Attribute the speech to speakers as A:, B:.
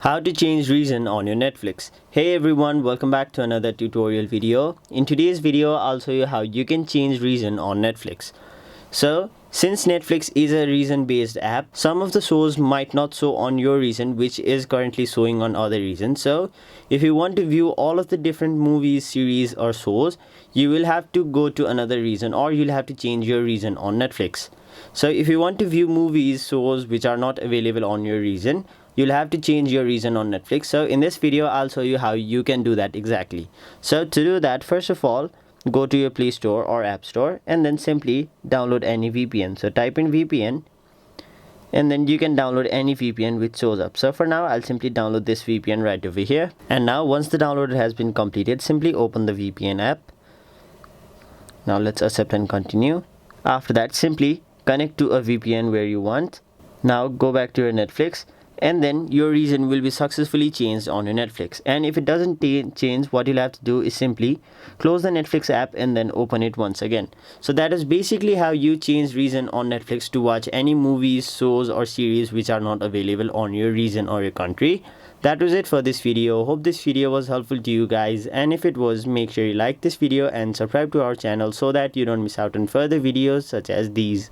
A: How to change reason on your Netflix. Hey everyone, welcome back to another tutorial video. In today's video, I'll show you how you can change reason on Netflix. So, since Netflix is a region based app, some of the shows might not show on your region which is currently showing on other regions. So, if you want to view all of the different movies, series or shows, you will have to go to another region or you'll have to change your region on Netflix. So, if you want to view movies, shows which are not available on your region, you'll have to change your region on Netflix. So, in this video, I'll show you how you can do that exactly. So, to do that, first of all, go to your Play Store or App Store and then simply download any VPN. So type in VPN and then you can download any VPN which shows up. So for now, I'll simply download this VPN right over here. And now once the download has been completed, simply open the VPN app. Now let's accept and continue. After that, simply connect to a VPN where you want. Now go back to your Netflix, and then your region will be successfully changed on your Netflix. And if it doesn't change, what you'll have to do is simply close the Netflix app and then open it once again. So that is basically how you change region on Netflix to watch any movies, shows or series which are not available on your region or your country. That was it for this video. Hope this video was helpful to you guys, and if it was, make sure you like this video and subscribe to our channel so that you don't miss out on further videos such as these.